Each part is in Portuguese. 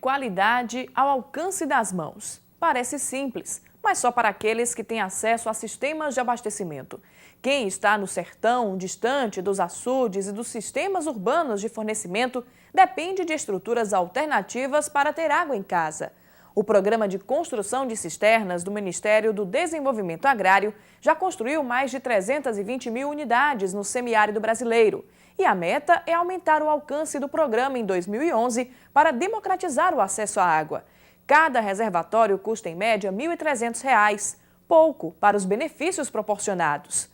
qualidade ao alcance das mãos. Parece simples, mas só para aqueles que têm acesso a sistemas de abastecimento. Quem está no sertão, distante dos açudes e dos sistemas urbanos de fornecimento, depende de estruturas alternativas para ter água em casa. O Programa de Construção de Cisternas do Ministério do Desenvolvimento Agrário já construiu mais de 320 mil unidades no semiárido brasileiro. E a meta é aumentar o alcance do programa em 2011 para democratizar o acesso à água. Cada reservatório custa em média R$ 1.300, pouco para os benefícios proporcionados.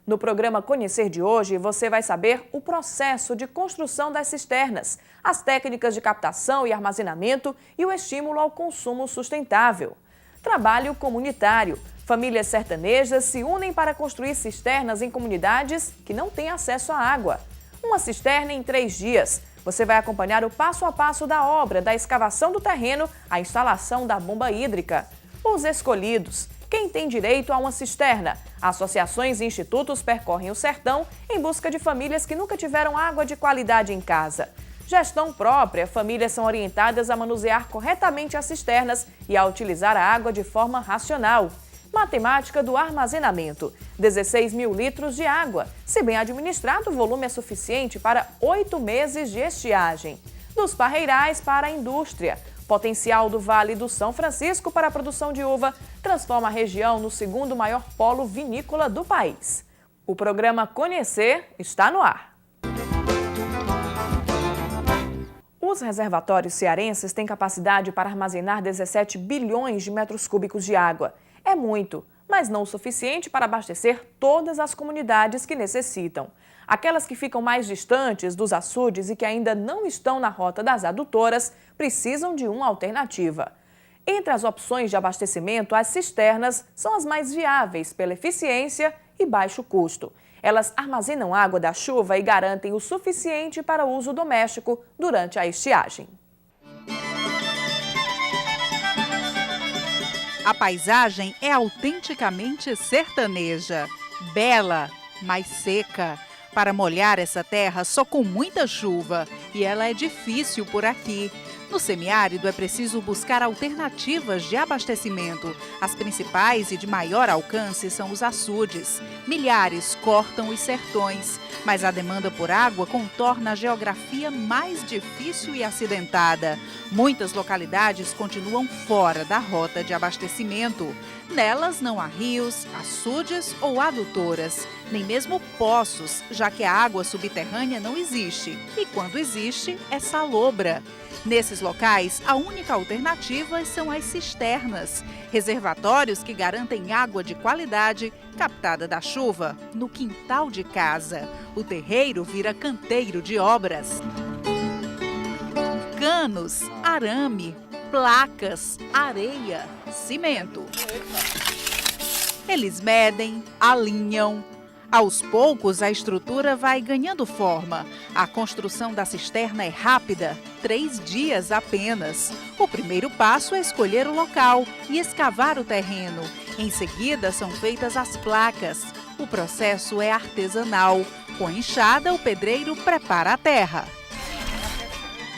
No programa Conhecer de hoje, você vai saber o processo de construção das cisternas, as técnicas de captação e armazenamento e o estímulo ao consumo sustentável. Trabalho comunitário. Famílias sertanejas se unem para construir cisternas em comunidades que não têm acesso à água. Uma cisterna em 3 dias. Você vai acompanhar o passo a passo da obra, da escavação do terreno à instalação da bomba hídrica. Os escolhidos. Quem tem direito a uma cisterna? Associações e institutos percorrem o sertão em busca de famílias que nunca tiveram água de qualidade em casa. Gestão própria. Famílias são orientadas a manusear corretamente as cisternas e a utilizar a água de forma racional. Matemática do armazenamento. 16 mil litros de água. Se bem administrado, o volume é suficiente para 8 meses de estiagem. Dos parreirais para a indústria. Potencial do Vale do São Francisco para a produção de uva transforma a região no segundo maior polo vinícola do país. O programa Conhecer está no ar. Os reservatórios cearenses têm capacidade para armazenar 17 bilhões de metros cúbicos de água. É muito, mas não o suficiente para abastecer todas as comunidades que necessitam. Aquelas que ficam mais distantes dos açudes e que ainda não estão na rota das adutoras precisam de uma alternativa. Entre as opções de abastecimento, as cisternas são as mais viáveis pela eficiência e baixo custo. Elas armazenam água da chuva e garantem o suficiente para uso doméstico durante a estiagem. A paisagem é autenticamente sertaneja, bela, mas seca. Para molhar essa terra só com muita chuva, e ela é difícil por aqui. No semiárido é preciso buscar alternativas de abastecimento. As principais e de maior alcance são os açudes. Milhares cortam os sertões, mas a demanda por água contorna a geografia mais difícil e acidentada. Muitas localidades continuam fora da rota de abastecimento. Nelas não há rios, açudes ou adutoras, nem mesmo poços, já que a água subterrânea não existe. E quando existe, é salobra. Nesses locais, a única alternativa são as cisternas, reservatórios que garantem água de qualidade captada da chuva no quintal de casa. O terreiro vira canteiro de obras. Canos, arame, placas, areia, cimento. Eles medem, alinham. Aos poucos, a estrutura vai ganhando forma. A construção da cisterna é rápida, 3 dias apenas. O primeiro passo é escolher o local e escavar o terreno. Em seguida, são feitas as placas. O processo é artesanal. Com a enxada, o pedreiro prepara a terra.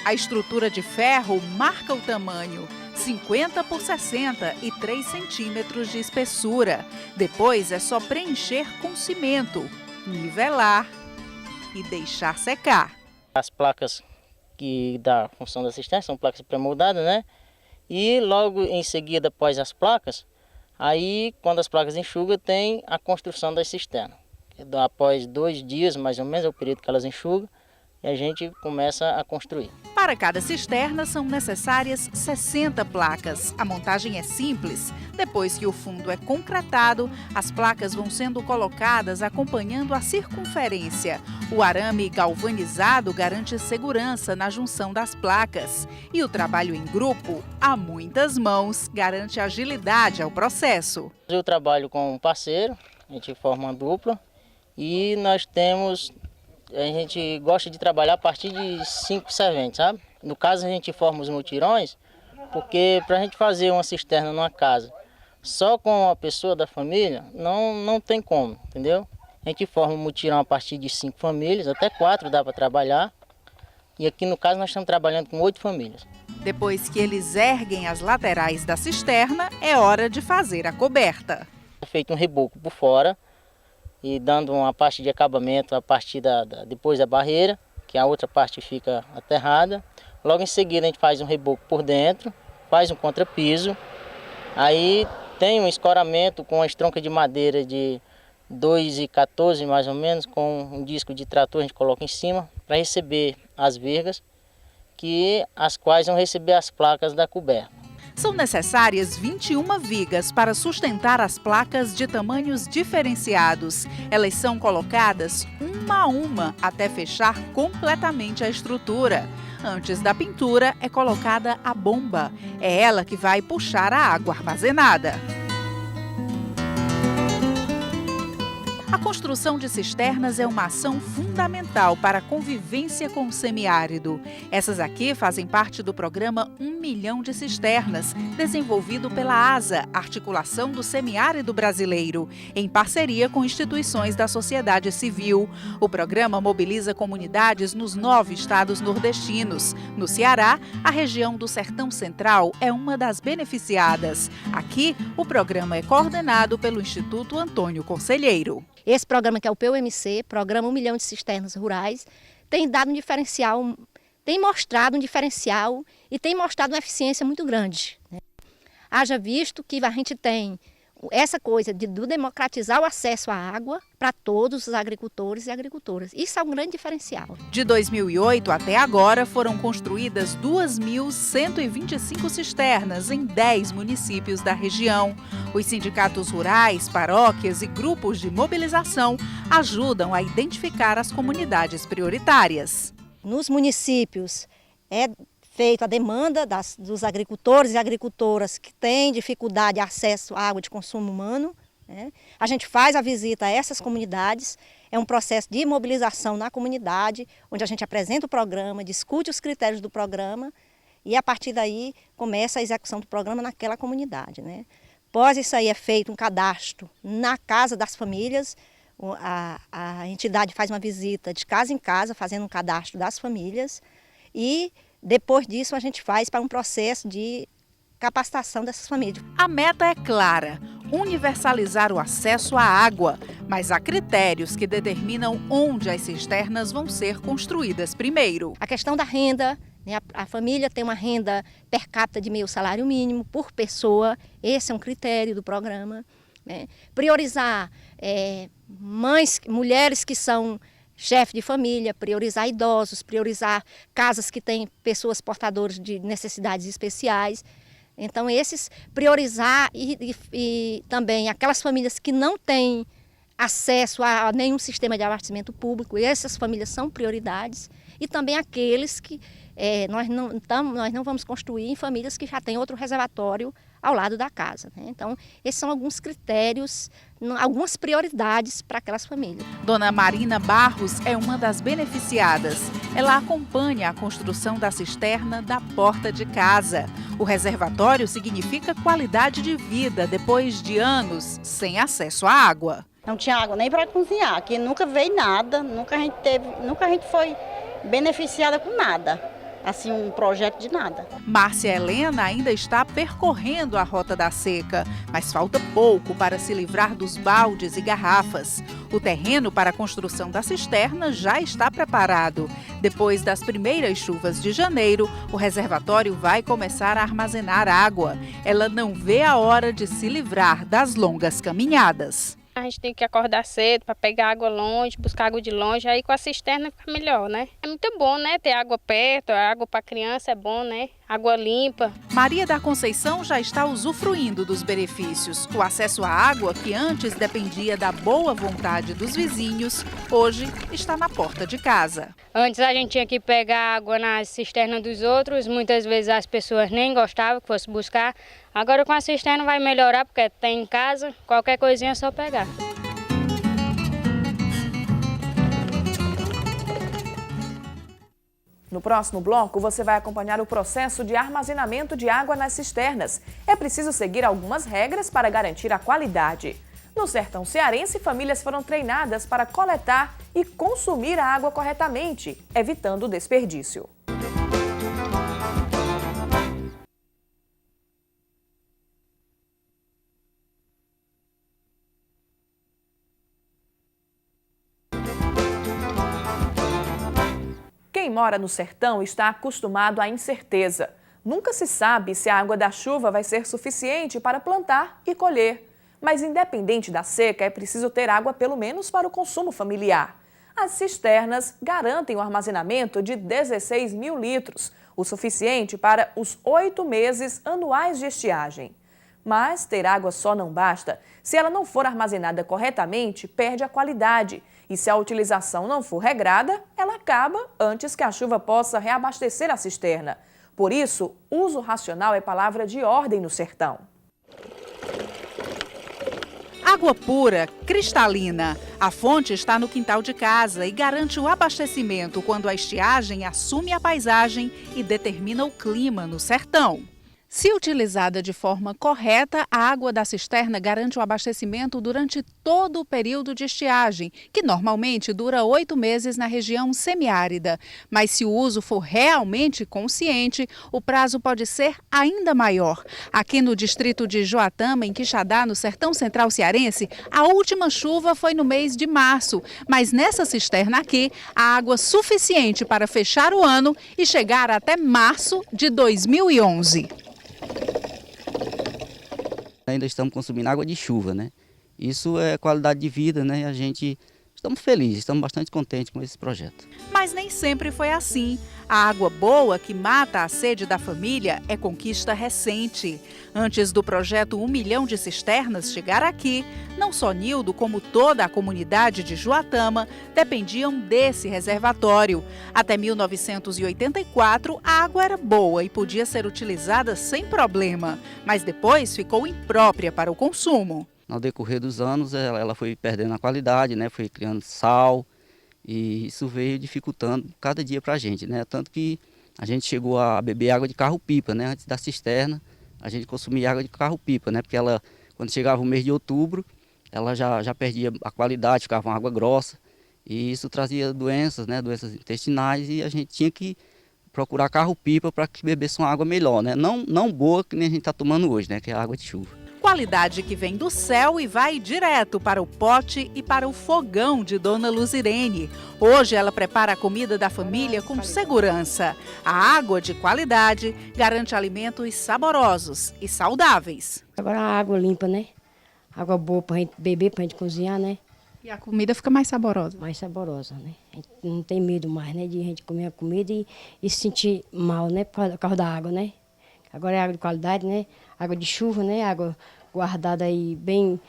A estrutura de ferro marca o tamanho. 50 por 60 e 3 centímetros de espessura. Depois é só preencher com cimento, nivelar e deixar secar. As placas que dá função da cisterna são placas pré-moldadas, né? E logo em seguida, após as placas, aí quando as placas enxugam, tem a construção da cisterna. Após 2 dias, mais ou menos, é o período que elas enxugam, e a gente começa a construir. Para cada cisterna são necessárias 60 placas. A montagem é simples. Depois que o fundo é concretado, as placas vão sendo colocadas acompanhando a circunferência. O arame galvanizado garante segurança na junção das placas. E o trabalho em grupo, a muitas mãos, garante agilidade ao processo. Eu trabalho com um parceiro, a gente forma uma dupla e a gente gosta de trabalhar a partir de 5 serventes, sabe? No caso, a gente forma os mutirões, porque para a gente fazer uma cisterna numa casa só com a pessoa da família, não tem como, entendeu? A gente forma um mutirão a partir de 5 famílias, até 4 dá para trabalhar. E aqui no caso nós estamos trabalhando com 8 famílias. Depois que eles erguem as laterais da cisterna, é hora de fazer a coberta. É feito um reboco por fora e dando uma parte de acabamento a partir depois da barreira, que a outra parte fica aterrada. Logo em seguida a gente faz um reboco por dentro, faz um contrapiso, aí tem um escoramento com uma estronca de madeira de 2,14 mais ou menos, com um disco de trator a gente coloca em cima para receber as vergas, as quais vão receber as placas da coberta. São necessárias 21 vigas para sustentar as placas de tamanhos diferenciados. Elas são colocadas uma a uma até fechar completamente a estrutura. Antes da pintura é colocada a bomba. É ela que vai puxar a água armazenada. A construção de cisternas é uma ação fundamental para a convivência com o semiárido. Essas aqui fazem parte do programa 1 milhão de cisternas, desenvolvido pela ASA, Articulação do Semiárido Brasileiro, em parceria com instituições da sociedade civil. O programa mobiliza comunidades nos 9 estados nordestinos. No Ceará, a região do Sertão Central é uma das beneficiadas. Aqui, o programa é coordenado pelo Instituto Antônio Conselheiro. Esse programa, que é o PUMC, Programa 1 milhão de cisternas rurais, tem dado um diferencial, tem mostrado um diferencial e tem mostrado uma eficiência muito grande, né? Haja visto que a gente tem essa coisa de democratizar o acesso à água para todos os agricultores e agricultoras. Isso é um grande diferencial. De 2008 até agora, foram construídas 2.125 cisternas em 10 municípios da região. Os sindicatos rurais, paróquias e grupos de mobilização ajudam a identificar as comunidades prioritárias. Nos municípios é feito a demanda dos agricultores e agricultoras que têm dificuldade de acesso à água de consumo humano, né? A gente faz a visita a essas comunidades, é um processo de mobilização na comunidade, onde a gente apresenta o programa, discute os critérios do programa e a partir daí começa a execução do programa naquela comunidade, né? Após isso aí é feito um cadastro na casa das famílias, a entidade faz uma visita de casa em casa, fazendo um cadastro das famílias e depois disso, a gente faz para um processo de capacitação dessas famílias. A meta é clara: universalizar o acesso à água, mas há critérios que determinam onde as cisternas vão ser construídas primeiro. A questão da renda, né? A família tem uma renda per capita de meio salário mínimo por pessoa, esse é um critério do programa, né? Priorizar mulheres que são chefe de família, priorizar idosos, priorizar casas que têm pessoas portadoras de necessidades especiais. Então, esses priorizar e também aquelas famílias que não têm acesso a nenhum sistema de abastecimento público, essas famílias são prioridades. E também aqueles que nós não vamos construir em famílias que já têm outro reservatório ao lado da casa, né? Então, esses são alguns critérios, algumas prioridades para aquelas famílias. Dona Marina Barros é uma das beneficiadas. Ela acompanha a construção da cisterna da porta de casa. O reservatório significa qualidade de vida depois de anos sem acesso à água. Não tinha água nem para cozinhar, aqui nunca veio nada, nunca a gente foi beneficiada com nada. Assim, um projeto de nada. Márcia Helena ainda está percorrendo a Rota da Seca, mas falta pouco para se livrar dos baldes e garrafas. O terreno para a construção da cisterna já está preparado. Depois das primeiras chuvas de janeiro, o reservatório vai começar a armazenar água. Ela não vê a hora de se livrar das longas caminhadas. A gente tem que acordar cedo para pegar água longe, buscar água de longe, aí com a cisterna fica melhor, né? É muito bom, né? Ter água perto, água para criança é bom, né? Água limpa. Maria da Conceição já está usufruindo dos benefícios. O acesso à água, que antes dependia da boa vontade dos vizinhos, hoje está na porta de casa. Antes a gente tinha que pegar água na cisterna dos outros, muitas vezes as pessoas nem gostavam que fosse buscar. Agora com a cisterna vai melhorar, porque tem em casa, qualquer coisinha é só pegar. No próximo bloco, você vai acompanhar o processo de armazenamento de água nas cisternas. É preciso seguir algumas regras para garantir a qualidade. No sertão cearense, famílias foram treinadas para coletar e consumir a água corretamente, evitando o desperdício. Quem mora no sertão está acostumado à incerteza. Nunca se sabe se a água da chuva vai ser suficiente para plantar e colher. Mas independente da seca, é preciso ter água pelo menos para o consumo familiar. As cisternas garantem o armazenamento de 16 mil litros, o suficiente para os 8 meses anuais de estiagem. Mas ter água só não basta. Se ela não for armazenada corretamente, perde a qualidade. E se a utilização não for regrada, ela acaba antes que a chuva possa reabastecer a cisterna. Por isso, uso racional é palavra de ordem no sertão. Água pura, cristalina. A fonte está no quintal de casa e garante o abastecimento quando a estiagem assume a paisagem e determina o clima no sertão. Se utilizada de forma correta, a água da cisterna garante o abastecimento durante todo o período de estiagem, que normalmente dura 8 meses na região semiárida. Mas se o uso for realmente consciente, o prazo pode ser ainda maior. Aqui no distrito de Joatama, em Quixadá, no sertão central cearense, a última chuva foi no mês de março. Mas nessa cisterna aqui, há água suficiente para fechar o ano e chegar até março de 2011. Ainda estamos consumindo água de chuva, né? Isso é qualidade de vida, né? A gente estamos felizes, estamos bastante contentes com esse projeto. Mas nem sempre foi assim. A água boa que mata a sede da família é conquista recente. Antes do projeto 1 milhão de cisternas chegar aqui, não só Nildo, como toda a comunidade de Joatama, dependiam desse reservatório. Até 1984, a água era boa e podia ser utilizada sem problema, mas depois ficou imprópria para o consumo. No decorrer dos anos, ela foi perdendo a qualidade, né? Foi criando sal e isso veio dificultando cada dia para a gente, né? Tanto que a gente chegou a beber água de carro-pipa, né? Antes da cisterna, a gente consumia água de carro-pipa, né? Porque ela, quando chegava o mês de outubro, ela já perdia a qualidade, ficava uma água grossa e isso trazia doenças, né? Doenças intestinais e a gente tinha que procurar carro-pipa para que bebesse uma água melhor, né? Não boa que nem a gente está tomando hoje, né? Que é a água de chuva. Qualidade que vem do céu e vai direto para o pote e para o fogão de Dona Luzirene. Hoje ela prepara a comida da família com segurança. A água de qualidade garante alimentos saborosos e saudáveis. Agora a água limpa, né? Água boa para a gente beber, para a gente cozinhar, né? E a comida fica mais saborosa. Mais saborosa, né? A gente não tem medo mais, né? De a gente comer a comida e se sentir mal, né? Por causa da água, né? Agora é água de qualidade, né? Água de chuva, né? Água guardada aí, bem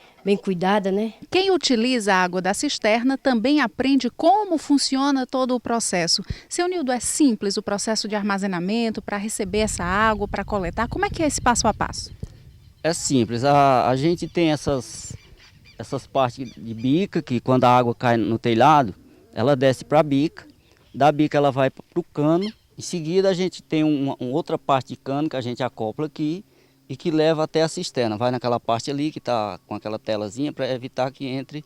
cuidada, né? Quem utiliza a água da cisterna também aprende como funciona todo o processo. Seu Nildo, é simples o processo de armazenamento para receber essa água, para coletar? Como é que é esse passo a passo? É simples, a gente tem essas partes de bica, que quando a água cai no telhado, ela desce para a bica, da bica ela vai para o cano, em seguida a gente tem uma outra parte de cano que a gente acopla aqui, e que leva até a cisterna. Vai naquela parte ali que está com aquela telazinha para evitar que entre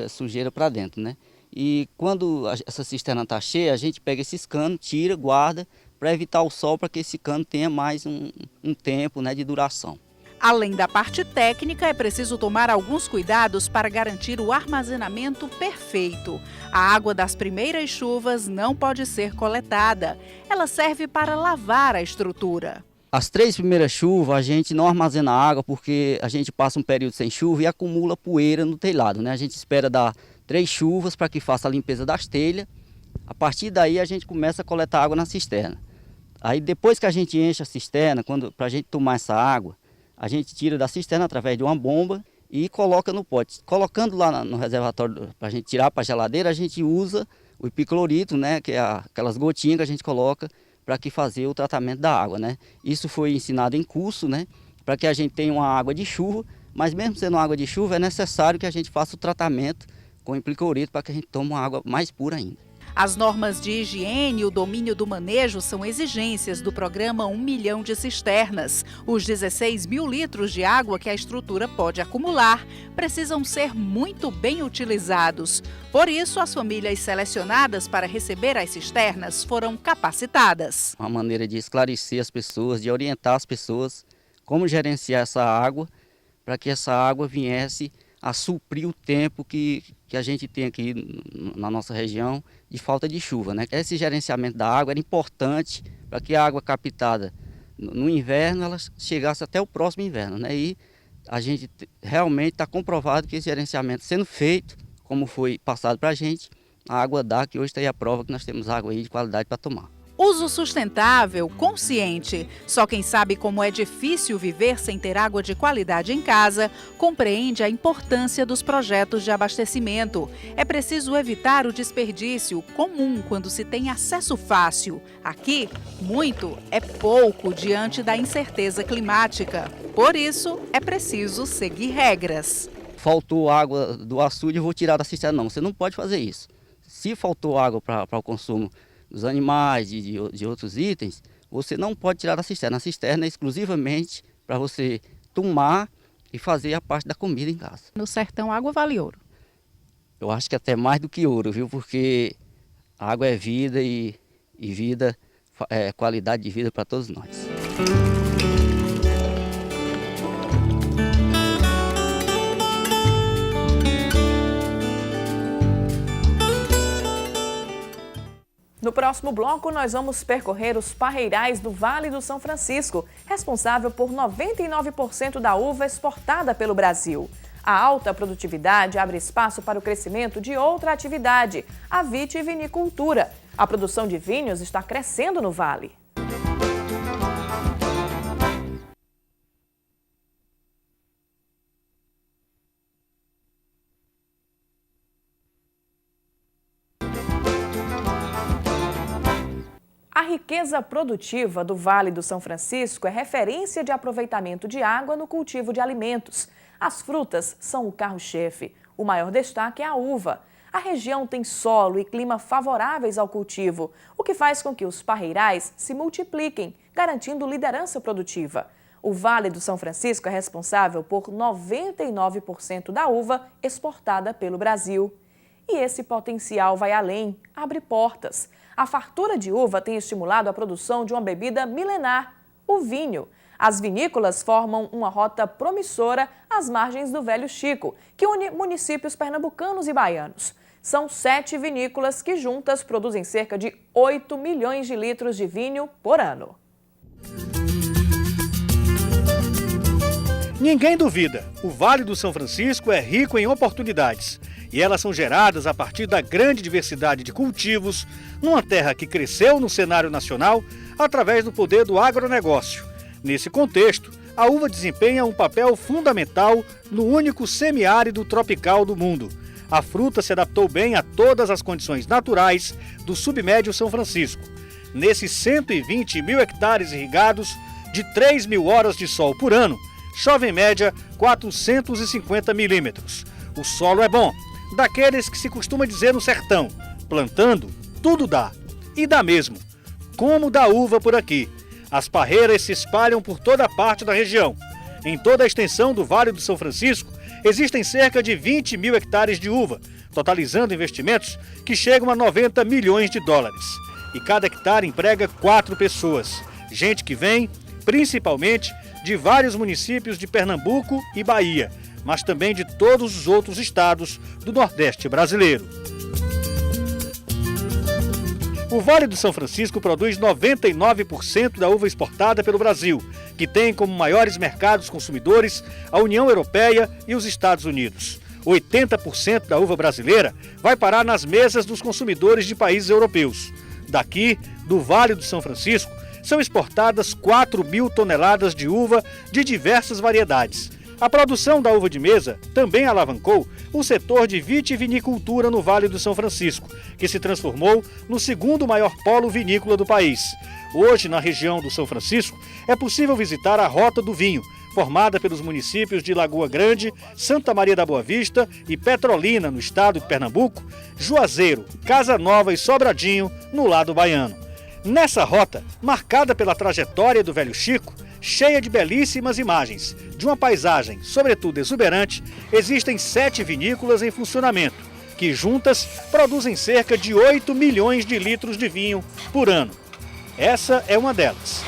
sujeira para dentro, né? E quando essa cisterna está cheia, a gente pega esses canos, tira, guarda, para evitar o sol, para que esse cano tenha mais um tempo, né, de duração. Além da parte técnica, é preciso tomar alguns cuidados para garantir o armazenamento perfeito. A água das primeiras chuvas não pode ser coletada. Ela serve para lavar a estrutura. As 3 primeiras chuvas a gente não armazena água porque a gente passa um período sem chuva e acumula poeira no telhado, né? A gente espera dar 3 chuvas para que faça a limpeza das telhas. A partir daí a gente começa a coletar água na cisterna. Aí depois que a gente enche a cisterna, para a gente tomar essa água, a gente tira da cisterna através de uma bomba e coloca no pote. Colocando lá no reservatório para a gente tirar para a geladeira, a gente usa o hipiclorito, né? Que é aquelas gotinhas que a gente coloca para que fazer o tratamento da água, né? Isso foi ensinado em curso, né? Para que a gente tenha uma água de chuva, mas mesmo sendo uma água de chuva, é necessário que a gente faça o tratamento com hipiclorito para que a gente tome uma água mais pura ainda. As normas de higiene e o domínio do manejo são exigências do programa 1 milhão de cisternas. Os 16 mil litros de água que a estrutura pode acumular precisam ser muito bem utilizados. Por isso, as famílias selecionadas para receber as cisternas foram capacitadas. Uma maneira de esclarecer as pessoas, de orientar as pessoas como gerenciar essa água, para que essa água viesse a suprir o tempo que a gente tem aqui na nossa região de falta de chuva, né? Esse gerenciamento da água era importante para que a água captada no inverno ela chegasse até o próximo inverno, né? E a gente realmente está comprovado que esse gerenciamento sendo feito, como foi passado para a gente, a água dá, que hoje está aí a prova que nós temos água aí de qualidade para tomar. Uso sustentável, consciente. Só quem sabe como é difícil viver sem ter água de qualidade em casa, compreende a importância dos projetos de abastecimento. É preciso evitar o desperdício comum quando se tem acesso fácil. Aqui, muito é pouco diante da incerteza climática. Por isso, é preciso seguir regras. Faltou água do açude, eu vou tirar da cisterna. Não, você não pode fazer isso. Se faltou água para o consumo dos animais, de outros itens, você não pode tirar da cisterna. A cisterna é exclusivamente para você tomar e fazer a parte da comida em casa. No sertão, água vale ouro. Eu acho que até mais do que ouro, viu? Porque a água é vida e vida é qualidade de vida para todos nós. No próximo bloco, nós vamos percorrer os parreirais do Vale do São Francisco, responsável por 99% da uva exportada pelo Brasil. A alta produtividade abre espaço para o crescimento de outra atividade, a vitivinicultura. A produção de vinhos está crescendo no Vale. A riqueza produtiva do Vale do São Francisco é referência de aproveitamento de água no cultivo de alimentos. As frutas são o carro-chefe. O maior destaque é a uva. A região tem solo e clima favoráveis ao cultivo, o que faz com que os parreirais se multipliquem, garantindo liderança produtiva. O Vale do São Francisco é responsável por 99% da uva exportada pelo Brasil. E esse potencial vai além, abre portas. A fartura de uva tem estimulado a produção de uma bebida milenar, o vinho. As vinícolas formam uma rota promissora às margens do Velho Chico, que une municípios pernambucanos e baianos. São 7 vinícolas que juntas produzem cerca de 8 milhões de litros de vinho por ano. Ninguém duvida, o Vale do São Francisco é rico em oportunidades. E elas são geradas a partir da grande diversidade de cultivos, numa terra que cresceu no cenário nacional através do poder do agronegócio. Nesse contexto, a uva desempenha um papel fundamental no único semiárido tropical do mundo. A fruta se adaptou bem a todas as condições naturais do submédio São Francisco. Nesses 120 mil hectares irrigados, de 3 mil horas de sol por ano, chove em média 450 milímetros. O solo é bom, daqueles que se costuma dizer no sertão, plantando, tudo dá. E dá mesmo. Como da uva por aqui. As parreiras se espalham por toda parte da região. Em toda a extensão do Vale do São Francisco, existem cerca de 20 mil hectares de uva, totalizando investimentos que chegam a 90 milhões de dólares. E cada hectare emprega 4 pessoas. Gente que vem, principalmente, de vários municípios de Pernambuco e Bahia, mas também de todos os outros estados do Nordeste brasileiro. O Vale do São Francisco produz 99% da uva exportada pelo Brasil, que tem como maiores mercados consumidores a União Europeia e os Estados Unidos. 80% da uva brasileira vai parar nas mesas dos consumidores de países europeus. Daqui, do Vale do São Francisco, são exportadas 4 mil toneladas de uva de diversas variedades. A produção da uva de mesa também alavancou o setor de vitivinicultura no Vale do São Francisco, que se transformou no segundo maior polo vinícola do país. Hoje, na região do São Francisco, é possível visitar a Rota do Vinho, formada pelos municípios de Lagoa Grande, Santa Maria da Boa Vista e Petrolina, no estado de Pernambuco, Juazeiro, Casa Nova e Sobradinho, no lado baiano. Nessa rota, marcada pela trajetória do Velho Chico, cheia de belíssimas imagens, de uma paisagem, sobretudo exuberante, existem 7 vinícolas em funcionamento, que juntas produzem cerca de 8 milhões de litros de vinho por ano. Essa é uma delas.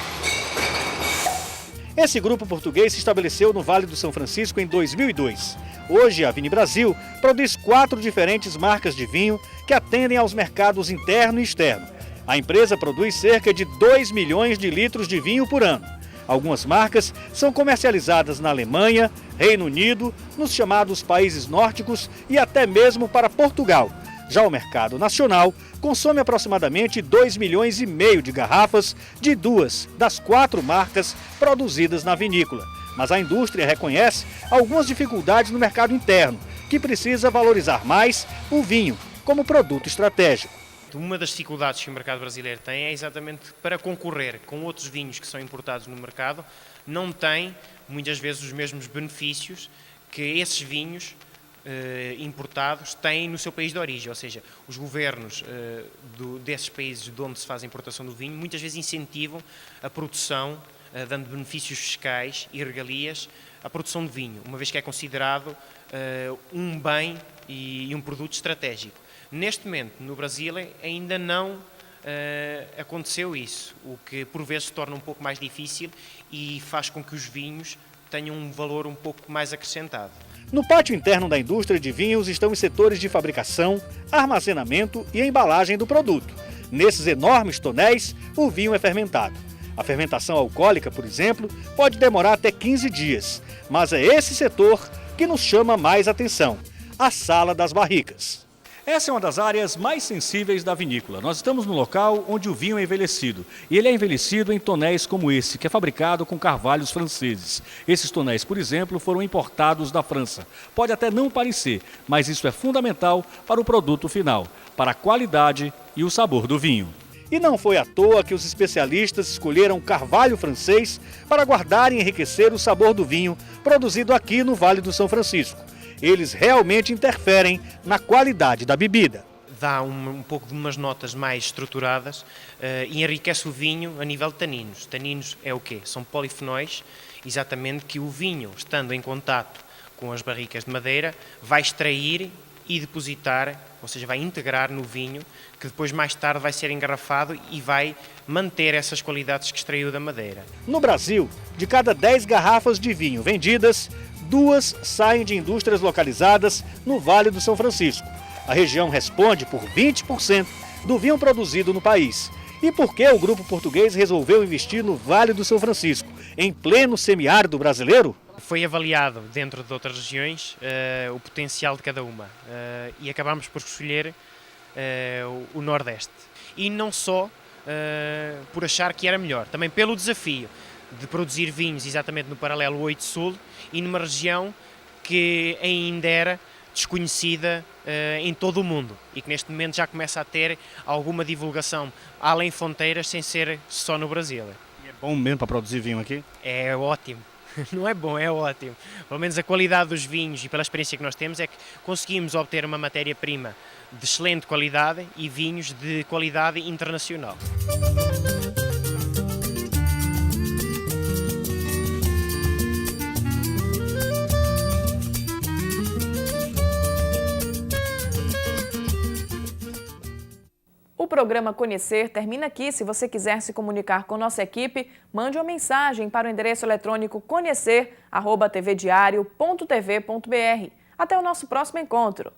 Esse grupo português se estabeleceu no Vale do São Francisco em 2002. Hoje, a Vini Brasil produz 4 diferentes marcas de vinho que atendem aos mercados interno e externo. A empresa produz cerca de 2 milhões de litros de vinho por ano. Algumas marcas são comercializadas na Alemanha, Reino Unido, nos chamados países nórdicos e até mesmo para Portugal. Já o mercado nacional consome aproximadamente 2,5 milhões de garrafas de 2 das 4 marcas produzidas na vinícola. Mas a indústria reconhece algumas dificuldades no mercado interno, que precisa valorizar mais o vinho como produto estratégico. Uma das dificuldades que o mercado brasileiro tem é exatamente para concorrer com outros vinhos que são importados no mercado, não tem muitas vezes os mesmos benefícios que esses vinhos importados têm no seu país de origem, ou seja, os governos desses países de onde se faz a importação do vinho muitas vezes incentivam a produção, dando benefícios fiscais e regalias à produção de vinho, uma vez que é considerado um bem e um produto estratégico. Neste momento, no Brasil, ainda não aconteceu isso, o que por vezes se torna um pouco mais difícil e faz com que os vinhos tenham um valor um pouco mais acrescentado. No pátio interno da indústria de vinhos estão os setores de fabricação, armazenamento e embalagem do produto. Nesses enormes tonéis, o vinho é fermentado. A fermentação alcoólica, por exemplo, pode demorar até 15 dias, mas é esse setor que nos chama mais atenção, a sala das barricas. Essa é uma das áreas mais sensíveis da vinícola. Nós estamos no local onde o vinho é envelhecido. E ele é envelhecido em tonéis como esse, que é fabricado com carvalhos franceses. Esses tonéis, por exemplo, foram importados da França. Pode até não parecer, mas isso é fundamental para o produto final, para a qualidade e o sabor do vinho. E não foi à toa que os especialistas escolheram carvalho francês para guardar e enriquecer o sabor do vinho produzido aqui no Vale do São Francisco. Eles realmente interferem na qualidade da bebida. Dá um pouco de umas notas mais estruturadas e enriquece o vinho a nível de taninos. Taninos é o quê? São polifenóis, exatamente, que o vinho, estando em contato com as barricas de madeira, vai extrair e depositar, ou seja, vai integrar no vinho, que depois mais tarde vai ser engarrafado e vai manter essas qualidades que extraiu da madeira. No Brasil, de cada 10 garrafas de vinho vendidas, 2 saem de indústrias localizadas no Vale do São Francisco. A região responde por 20% do vinho produzido no país. E por que o grupo português resolveu investir no Vale do São Francisco, em pleno semiárido brasileiro? Foi avaliado dentro de outras regiões o potencial de cada uma e acabámos por escolher o Nordeste. E não só por achar que era melhor, também pelo desafio de produzir vinhos exatamente no paralelo 8 Sul e numa região que ainda era desconhecida em todo o mundo e que neste momento já começa a ter alguma divulgação além fronteiras sem ser só no Brasil. E é bom mesmo para produzir vinho aqui? É ótimo. Não é bom, é ótimo. Pelo menos a qualidade dos vinhos e pela experiência que nós temos é que conseguimos obter uma matéria-prima de excelente qualidade e vinhos de qualidade internacional. O programa Conhecer termina aqui. Se você quiser se comunicar com nossa equipe, mande uma mensagem para o endereço eletrônico conhecer@tvdiario.tv.br. Até o nosso próximo encontro.